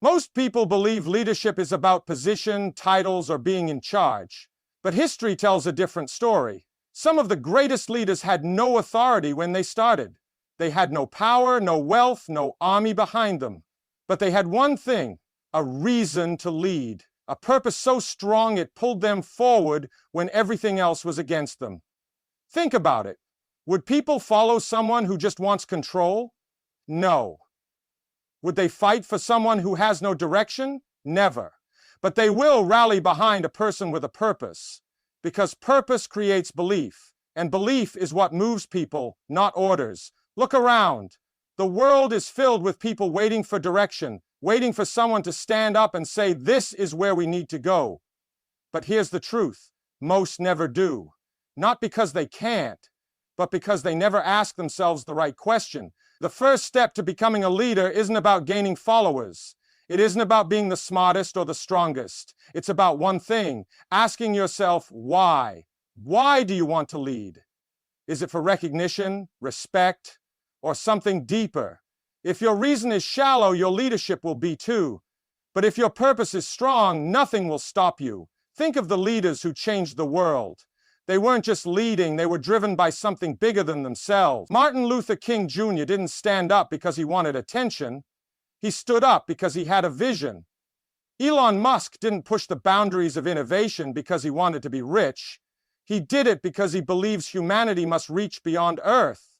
Most people believe leadership is about position, titles, or being in charge. But history tells a different story. Some of the greatest leaders had no authority when they started. They had no power, no wealth, no army behind them. But they had one thing, a reason to lead, a purpose so strong it pulled them forward when everything else was against them. Think about it. Would people follow someone who just wants control? No. Would they fight for someone who has no direction? Never. But they will rally behind a person with a purpose, because purpose creates belief, and belief is what moves people, not orders. Look around. The world is filled with people waiting for direction, waiting for someone to stand up and say, this is where we need to go. But here's the truth. Most never do. Not because they can't, but because they never ask themselves the right question. The first step to becoming a leader isn't about gaining followers. It isn't about being the smartest or the strongest. It's about one thing, asking yourself why. Why do you want to lead? Is it for recognition, respect, or something deeper? If your reason is shallow, your leadership will be too. But if your purpose is strong, nothing will stop you. Think of the leaders who changed the world. They weren't just leading, they were driven by something bigger than themselves. Martin Luther King Jr. didn't stand up because he wanted attention. He stood up because he had a vision. Elon Musk didn't push the boundaries of innovation because he wanted to be rich. He did it because he believes humanity must reach beyond Earth.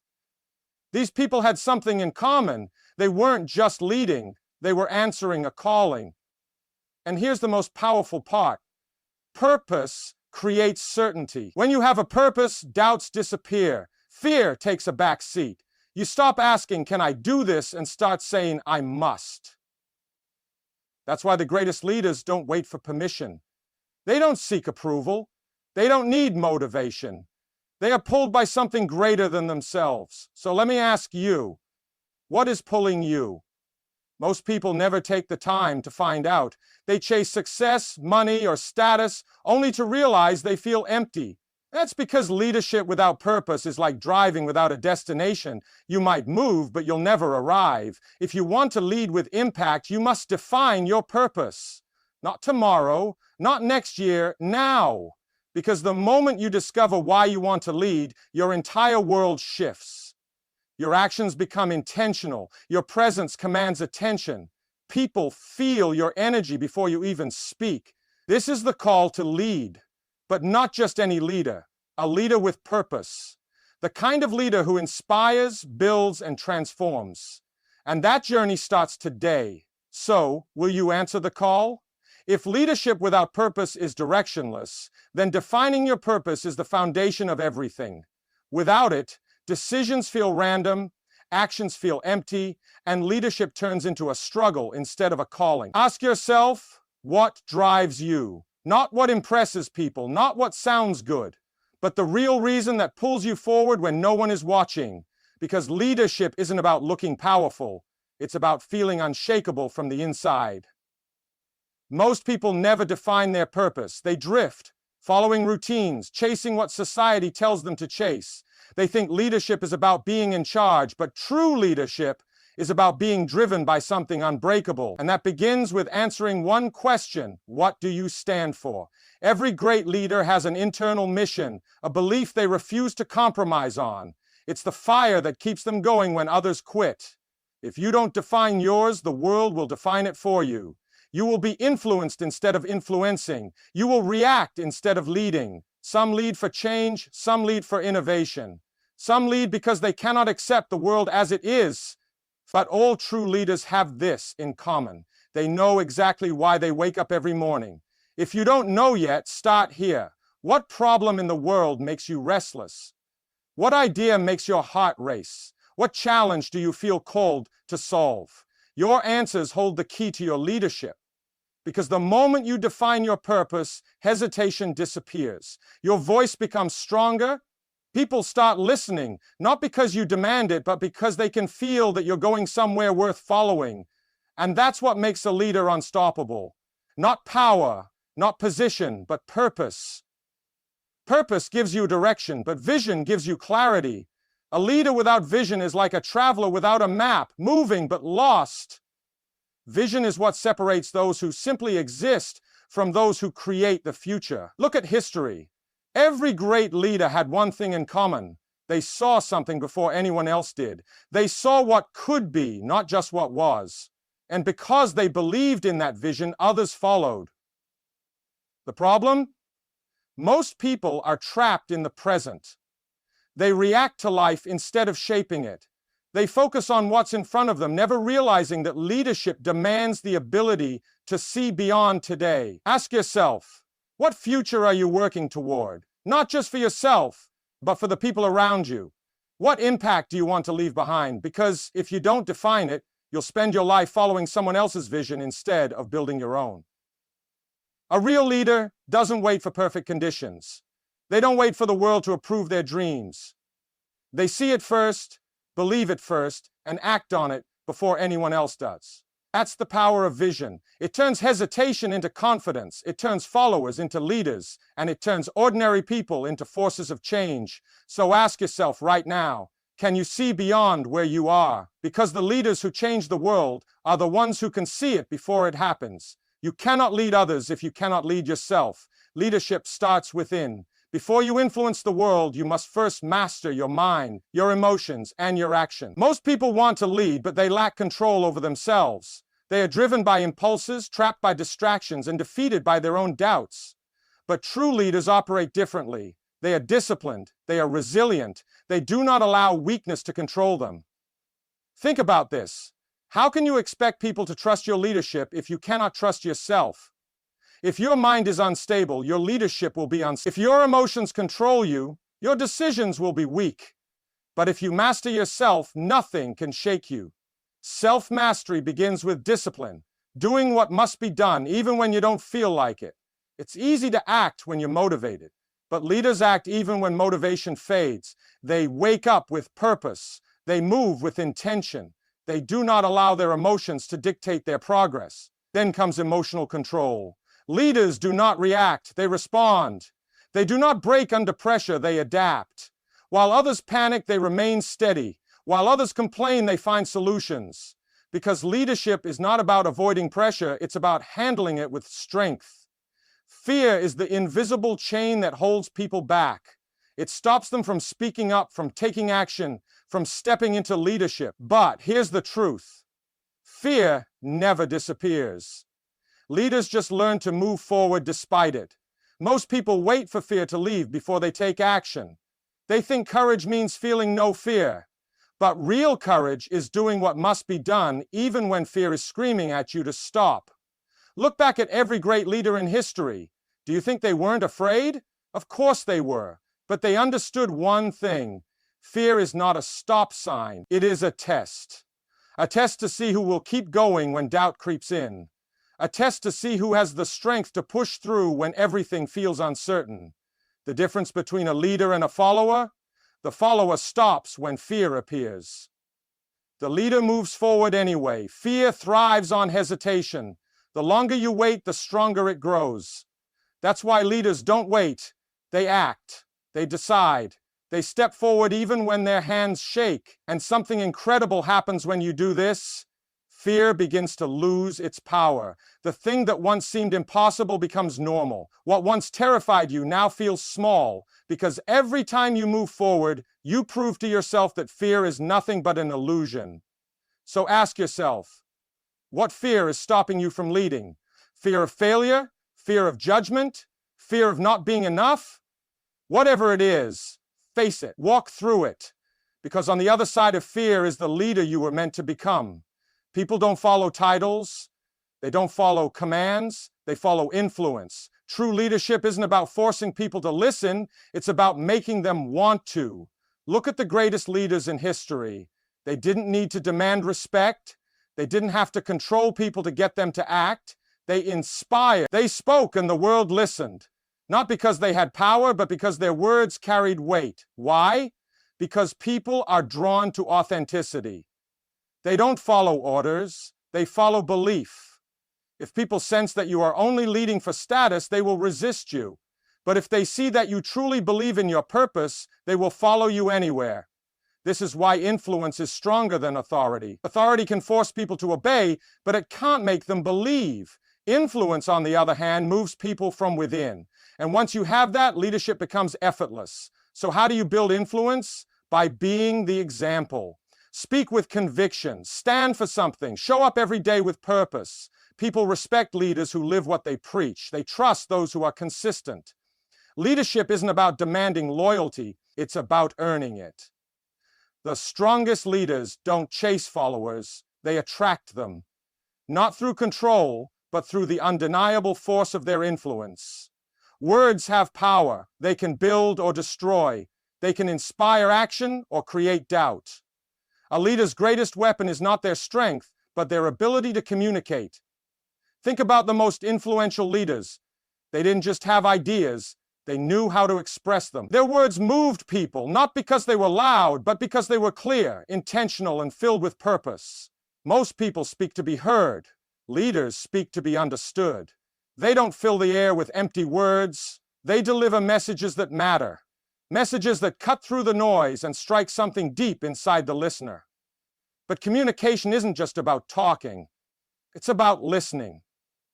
These people had something in common. They weren't just leading, they were answering a calling. And here's the most powerful part. Purpose creates certainty. When you have a purpose, doubts disappear. Fear takes a back seat. You stop asking, can I do this, and start saying, I must. That's why the greatest leaders don't wait for permission. They don't seek approval. They don't need motivation. They are pulled by something greater than themselves. So let me ask you, what is pulling you? Most people never take the time to find out. They chase success, money, or status, only to realize they feel empty. That's because leadership without purpose is like driving without a destination. You might move, but you'll never arrive. If you want to lead with impact, you must define your purpose. Not tomorrow, not next year, now. Because the moment you discover why you want to lead, your entire world shifts. Your actions become intentional. Your presence commands attention. People feel your energy before you even speak. This is the call to lead. But not just any leader, a leader with purpose. The kind of leader who inspires, builds, and transforms. And that journey starts today. So, will you answer the call? If leadership without purpose is directionless, then defining your purpose is the foundation of everything. Without it, decisions feel random, actions feel empty, and leadership turns into a struggle instead of a calling. Ask yourself, what drives you? Not what impresses people, not what sounds good, but the real reason that pulls you forward when no one is watching. Because leadership isn't about looking powerful, it's about feeling unshakable from the inside. Most people never define their purpose. They drift, following routines, chasing what society tells them to chase. They think leadership is about being in charge, but true leadership is about being driven by something unbreakable. And that begins with answering one question: what do you stand for? Every great leader has an internal mission, a belief they refuse to compromise on. It's the fire that keeps them going when others quit. If you don't define yours, the world will define it for you. You will be influenced instead of influencing. You will react instead of leading. Some lead for change, some lead for innovation. Some lead because they cannot accept the world as it is. But all true leaders have this in common. They know exactly why they wake up every morning. If you don't know yet, start here. What problem in the world makes you restless? What idea makes your heart race? What challenge do you feel called to solve? Your answers hold the key to your leadership. Because the moment you define your purpose, hesitation disappears. Your voice becomes stronger. People start listening, not because you demand it, but because they can feel that you're going somewhere worth following. And that's what makes a leader unstoppable. Not power, not position, but purpose. Purpose gives you direction, but vision gives you clarity. A leader without vision is like a traveler without a map, moving but lost. Vision is what separates those who simply exist from those who create the future. Look at history. Every great leader had one thing in common. They saw something before anyone else did. They saw what could be, not just what was. And because they believed in that vision, others followed. The problem? Most people are trapped in the present. They react to life instead of shaping it. They focus on what's in front of them, never realizing that leadership demands the ability to see beyond today. Ask yourself, what future are you working toward? Not just for yourself, but for the people around you. What impact do you want to leave behind? Because if you don't define it, you'll spend your life following someone else's vision instead of building your own. A real leader doesn't wait for perfect conditions. They don't wait for the world to approve their dreams. They see it first, believe it first, and act on it before anyone else does. That's the power of vision. It turns hesitation into confidence, it turns followers into leaders, and it turns ordinary people into forces of change. So ask yourself right now, can you see beyond where you are? Because the leaders who change the world are the ones who can see it before it happens. You cannot lead others if you cannot lead yourself. Leadership starts within. Before you influence the world, you must first master your mind, your emotions, and your action. Most people want to lead, but they lack control over themselves. They are driven by impulses, trapped by distractions, and defeated by their own doubts. But true leaders operate differently. They are disciplined. They are resilient. They do not allow weakness to control them. Think about this. How can you expect people to trust your leadership if you cannot trust yourself? If your mind is unstable, your leadership will be unstable. If your emotions control you, your decisions will be weak. But if you master yourself, nothing can shake you. Self-mastery begins with discipline, doing what must be done even when you don't feel like it. It's easy to act when you're motivated, but leaders act even when motivation fades. They wake up with purpose. They move with intention. They do not allow their emotions to dictate their progress. Then comes emotional control. Leaders do not react, they respond. They do not break under pressure, they adapt. While others panic, they remain steady. While others complain, they find solutions. Because leadership is not about avoiding pressure, it's about handling it with strength. Fear is the invisible chain that holds people back. It stops them from speaking up, from taking action, from stepping into leadership. But here's the truth. Fear never disappears. Leaders just learn to move forward despite it. Most people wait for fear to leave before they take action. They think courage means feeling no fear. But real courage is doing what must be done even when fear is screaming at you to stop. Look back at every great leader in history. Do you think they weren't afraid? Of course they were. But they understood one thing. Fear is not a stop sign. It is a test. A test to see who will keep going when doubt creeps in. A test to see who has the strength to push through when everything feels uncertain. The difference between a leader and a follower? The follower stops when fear appears. The leader moves forward anyway. Fear thrives on hesitation. The longer you wait, the stronger it grows. That's why leaders don't wait. They act. They decide. They step forward even when their hands shake. And something incredible happens when you do this. Fear begins to lose its power. The thing that once seemed impossible becomes normal. What once terrified you now feels small, because every time you move forward, you prove to yourself that fear is nothing but an illusion. So ask yourself, what fear is stopping you from leading? Fear of failure? Fear of judgment? Fear of not being enough? Whatever it is, face it, walk through it, because on the other side of fear is the leader you were meant to become. People don't follow titles, they don't follow commands, they follow influence. True leadership isn't about forcing people to listen, it's about making them want to. Look at the greatest leaders in history. They didn't need to demand respect, they didn't have to control people to get them to act, they inspired. They spoke and the world listened. Not because they had power, but because their words carried weight. Why? Because people are drawn to authenticity. They don't follow orders, they follow belief. If people sense that you are only leading for status, they will resist you. But if they see that you truly believe in your purpose, they will follow you anywhere. This is why influence is stronger than authority. Authority can force people to obey, but it can't make them believe. Influence, on the other hand, moves people from within. And once you have that, leadership becomes effortless. So how do you build influence? By being the example. Speak with conviction, stand for something, show up every day with purpose. People respect leaders who live what they preach. They trust those who are consistent. Leadership isn't about demanding loyalty, it's about earning it. The strongest leaders don't chase followers, they attract them. Not through control, but through the undeniable force of their influence. Words have power. They can build or destroy. They can inspire action or create doubt. A leader's greatest weapon is not their strength, but their ability to communicate. Think about the most influential leaders. They didn't just have ideas, they knew how to express them. Their words moved people, not because they were loud, but because they were clear, intentional, and filled with purpose. Most people speak to be heard. Leaders speak to be understood. They don't fill the air with empty words. They deliver messages that matter. Messages that cut through the noise and strike something deep inside the listener. But communication isn't just about talking. It's about listening.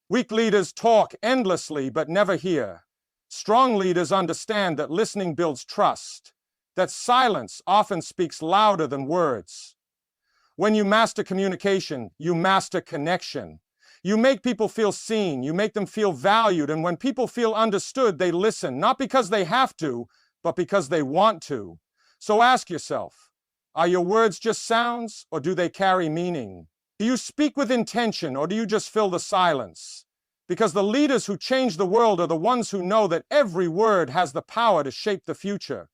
Weak leaders talk endlessly but never hear. Strong leaders understand that listening builds trust, that silence often speaks louder than words. When you master communication, you master connection. You make people feel seen, you make them feel valued, and when people feel understood, they listen, not because they have to, but because they want to. So ask yourself, are your words just sounds, or do they carry meaning? Do you speak with intention, or do you just fill the silence? Because the leaders who change the world are the ones who know that every word has the power to shape the future.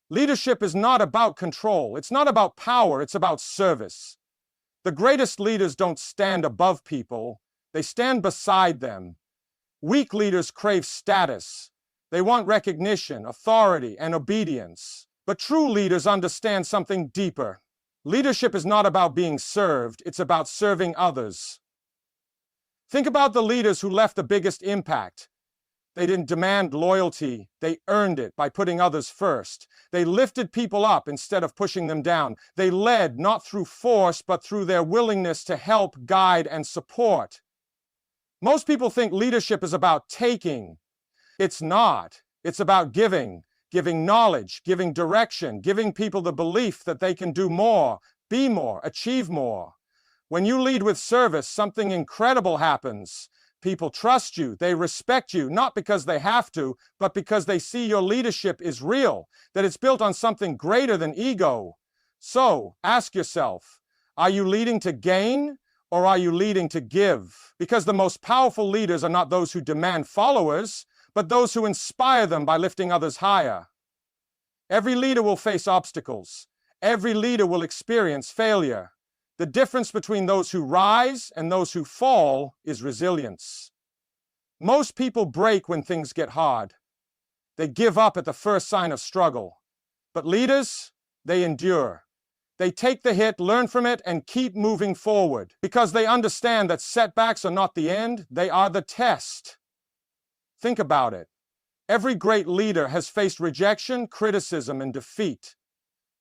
Leadership is not about control, it's not about power, it's about service. The greatest leaders don't stand above people, they stand beside them. Weak leaders crave status. They want recognition, authority, and obedience. But true leaders understand something deeper. Leadership is not about being served, it's about serving others. Think about the leaders who left the biggest impact. They didn't demand loyalty, they earned it by putting others first. They lifted people up instead of pushing them down. They led not through force, but through their willingness to help, guide, and support. Most people think leadership is about taking. It's not. It's about giving. Giving knowledge, giving direction, giving people the belief that they can do more, be more, achieve more. When you lead with service, something incredible happens. People trust you, they respect you, not because they have to, but because they see your leadership is real, that it's built on something greater than ego. So, ask yourself, are you leading to gain, or are you leading to give? Because the most powerful leaders are not those who demand followers, but those who inspire them by lifting others higher. Every leader will face obstacles. Every leader will experience failure. The difference between those who rise and those who fall is resilience. Most people break when things get hard. They give up at the first sign of struggle. But leaders, they endure. They take the hit, learn from it, and keep moving forward because they understand that setbacks are not the end, they are the test. Think about it. Every great leader has faced rejection, criticism, and defeat.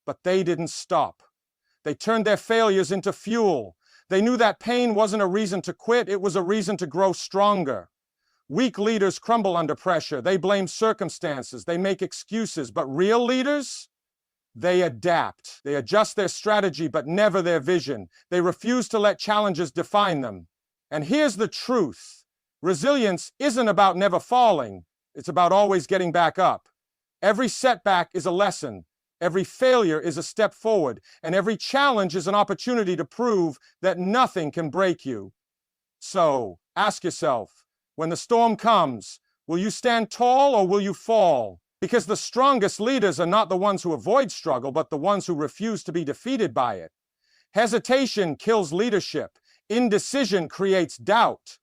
But they didn't stop. They turned their failures into fuel. They knew that pain wasn't a reason to quit, it was a reason to grow stronger. Weak leaders crumble under pressure. They blame circumstances. They make excuses. But real leaders? They adapt. They adjust their strategy, but never their vision. They refuse to let challenges define them. And here's the truth. Resilience isn't about never falling. It's about always getting back up. Every setback is a lesson. Every failure is a step forward, and every challenge is an opportunity to prove that nothing can break you. So, ask yourself, when the storm comes, will you stand tall or will you fall? Because the strongest leaders are not the ones who avoid struggle, but the ones who refuse to be defeated by it. Hesitation kills leadership. Indecision creates doubt.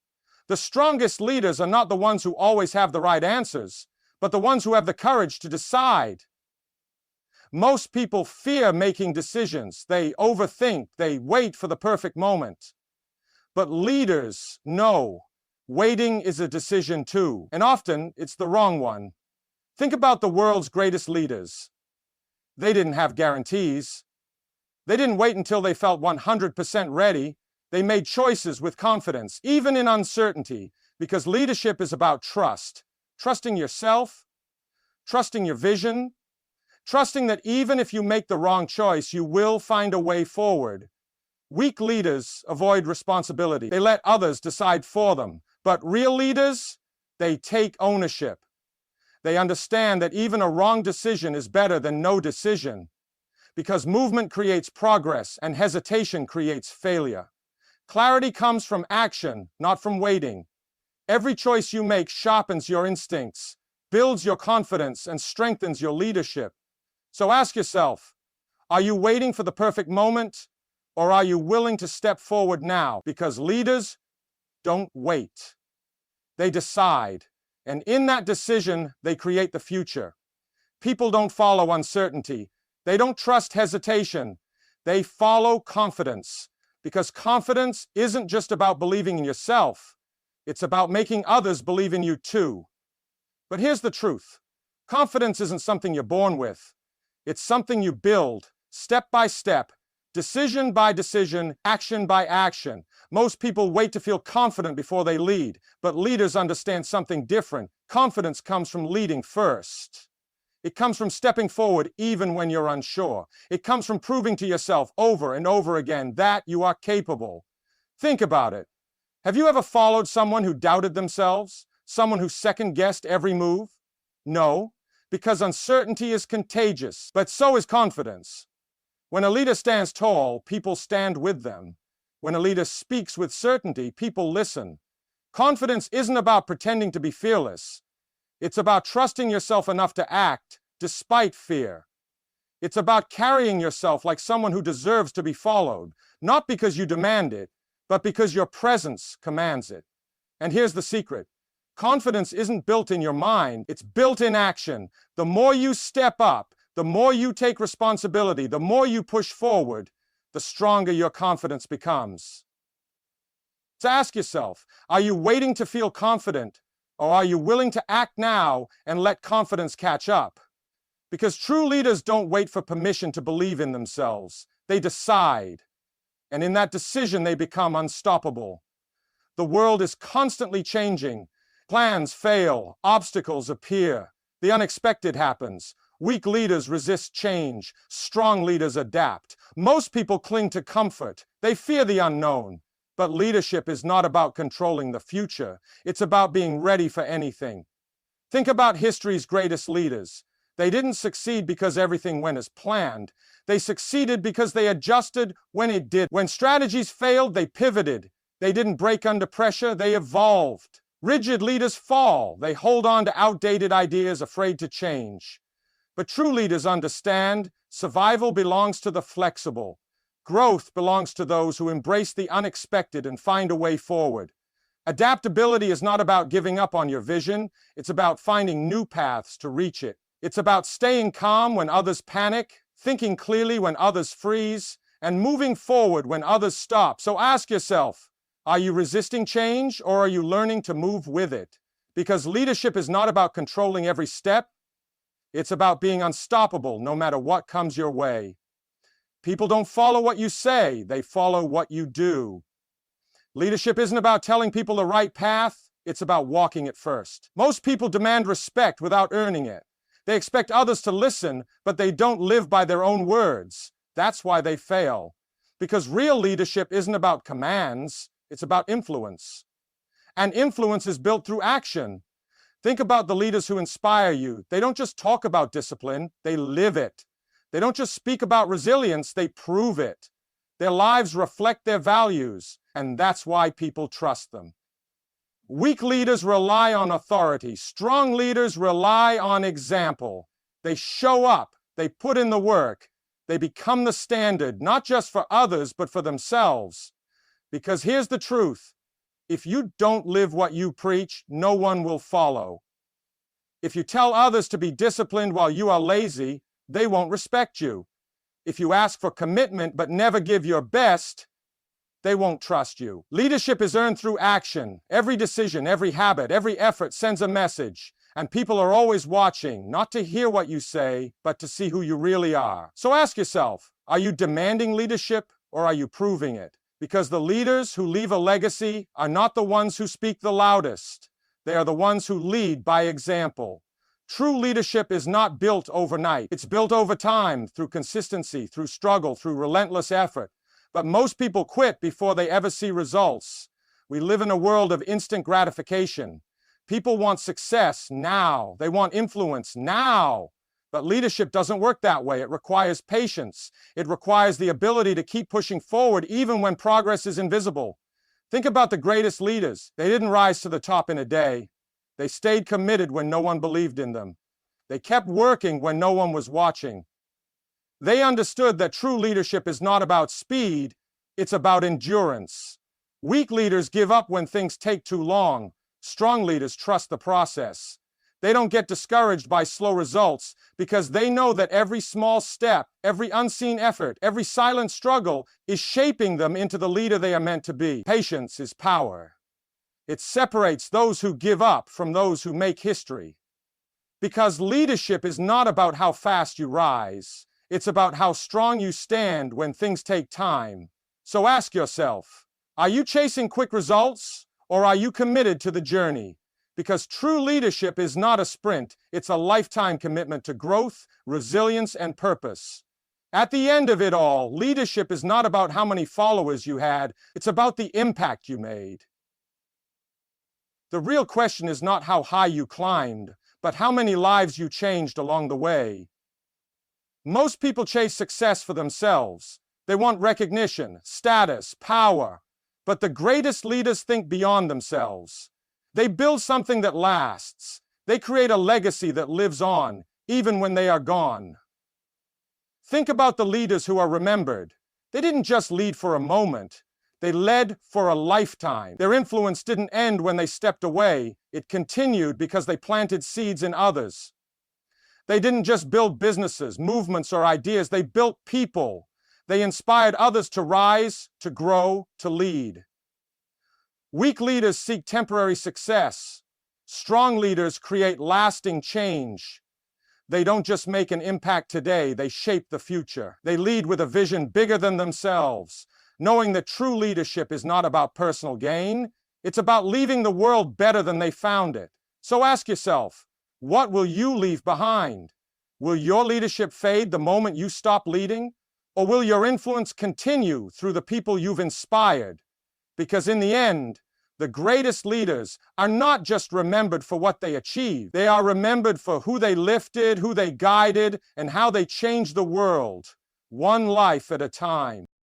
The strongest leaders are not the ones who always have the right answers, but the ones who have the courage to decide. Most people fear making decisions. They overthink. They wait for the perfect moment. But leaders know waiting is a decision too, and often it's the wrong one. Think about the world's greatest leaders. They didn't have guarantees. They didn't wait until they felt 100% ready. They made choices with confidence, even in uncertainty, because leadership is about trust. Trusting yourself, trusting your vision, trusting that even if you make the wrong choice, you will find a way forward. Weak leaders avoid responsibility. They let others decide for them. But real leaders, they take ownership. They understand that even a wrong decision is better than no decision, because movement creates progress and hesitation creates failure. Clarity comes from action, not from waiting. Every choice you make sharpens your instincts, builds your confidence, and strengthens your leadership. So ask yourself, are you waiting for the perfect moment, or are you willing to step forward now? Because leaders don't wait. They decide, and in that decision, they create the future. People don't follow uncertainty. They don't trust hesitation. They follow confidence, because confidence isn't just about believing in yourself. It's about making others believe in you too. But here's the truth. Confidence isn't something you're born with. It's something you build, step by step, decision by decision, action by action. Most people wait to feel confident before they lead, but leaders understand something different. Confidence comes from leading first. It comes from stepping forward even when you're unsure. It comes from proving to yourself over and over again that you are capable. Think about it. Have you ever followed someone who doubted themselves? Someone who second-guessed every move? No, because uncertainty is contagious, but so is confidence. When a leader stands tall, people stand with them. When a leader speaks with certainty, people listen. Confidence isn't about pretending to be fearless. It's about trusting yourself enough to act despite fear. It's about carrying yourself like someone who deserves to be followed, not because you demand it, but because your presence commands it. And here's the secret. Confidence isn't built in your mind, it's built in action. The more you step up, the more you take responsibility, the more you push forward, the stronger your confidence becomes. So ask yourself, are you waiting to feel confident, or are you willing to act now and let confidence catch up? Because true leaders don't wait for permission to believe in themselves. They decide. And in that decision, they become unstoppable. The world is constantly changing. Plans fail, obstacles appear, the unexpected happens. Weak leaders resist change, strong leaders adapt. Most people cling to comfort, they fear the unknown. But leadership is not about controlling the future, it's about being ready for anything. Think about history's greatest leaders. They didn't succeed because everything went as planned. They succeeded because they adjusted when it did. When strategies failed, they pivoted. They didn't break under pressure, they evolved. Rigid leaders fall. They hold on to outdated ideas, afraid to change. But true leaders understand survival belongs to the flexible. Growth belongs to those who embrace the unexpected and find a way forward. Adaptability is not about giving up on your vision. It's about finding new paths to reach it. It's about staying calm when others panic, thinking clearly when others freeze, and moving forward when others stop. So ask yourself, are you resisting change or are you learning to move with it? Because leadership is not about controlling every step. It's about being unstoppable no matter what comes your way. People don't follow what you say, they follow what you do. Leadership isn't about telling people the right path, it's about walking it first. Most people demand respect without earning it. They expect others to listen, but they don't live by their own words. That's why they fail. Because real leadership isn't about commands, it's about influence. And influence is built through action. Think about the leaders who inspire you. They don't just talk about discipline, they live it. They don't just speak about resilience, they prove it. Their lives reflect their values, and that's why people trust them. Weak leaders rely on authority. Strong leaders rely on example. They show up, they put in the work, they become the standard, not just for others, but for themselves. Because here's the truth. If you don't live what you preach, no one will follow. If you tell others to be disciplined while you are lazy, they won't respect you. If you ask for commitment but never give your best, they won't trust you. Leadership is earned through action. Every decision, every habit, every effort sends a message. And people are always watching, not to hear what you say, but to see who you really are. So ask yourself, Are you demanding leadership or are you proving it? Because the leaders who leave a legacy are not the ones who speak the loudest. They are the ones who lead by example. True leadership is not built overnight. It's built over time, through consistency, through struggle, through relentless effort. But most people quit before they ever see results. We live in a world of instant gratification. People want success now. They want influence now. But leadership doesn't work that way. It requires patience. It requires the ability to keep pushing forward even when progress is invisible. Think about the greatest leaders. They didn't rise to the top in a day. They stayed committed when no one believed in them. They kept working when no one was watching. They understood that true leadership is not about speed, it's about endurance. Weak leaders give up when things take too long. Strong leaders trust the process. They don't get discouraged by slow results because they know that every small step, every unseen effort, every silent struggle is shaping them into the leader they are meant to be. Patience is power. It separates those who give up from those who make history. Because leadership is not about how fast you rise. It's about how strong you stand when things take time. So ask yourself, are you chasing quick results or are you committed to the journey? Because true leadership is not a sprint, it's a lifetime commitment to growth, resilience, and purpose. At the end of it all, leadership is not about how many followers you had, it's about the impact you made. The real question is not how high you climbed, but how many lives you changed along the way. Most people chase success for themselves. They want recognition, status, power. But the greatest leaders think beyond themselves. They build something that lasts. They create a legacy that lives on, even when they are gone. Think about the leaders who are remembered. They didn't just lead for a moment. They led for a lifetime. Their influence didn't end when they stepped away. It continued because they planted seeds in others. They didn't just build businesses, movements, or ideas. They built people. They inspired others to rise, to grow, to lead. Weak leaders seek temporary success. Strong leaders create lasting change. They don't just make an impact today, they shape the future. They lead with a vision bigger than themselves, knowing that true leadership is not about personal gain, it's about leaving the world better than they found it. So ask yourself, what will you leave behind? Will your leadership fade the moment you stop leading? Or will your influence continue through the people you've inspired? Because in the end, the greatest leaders are not just remembered for what they achieved. They are remembered for who they lifted, who they guided, and how they changed the world, one life at a time.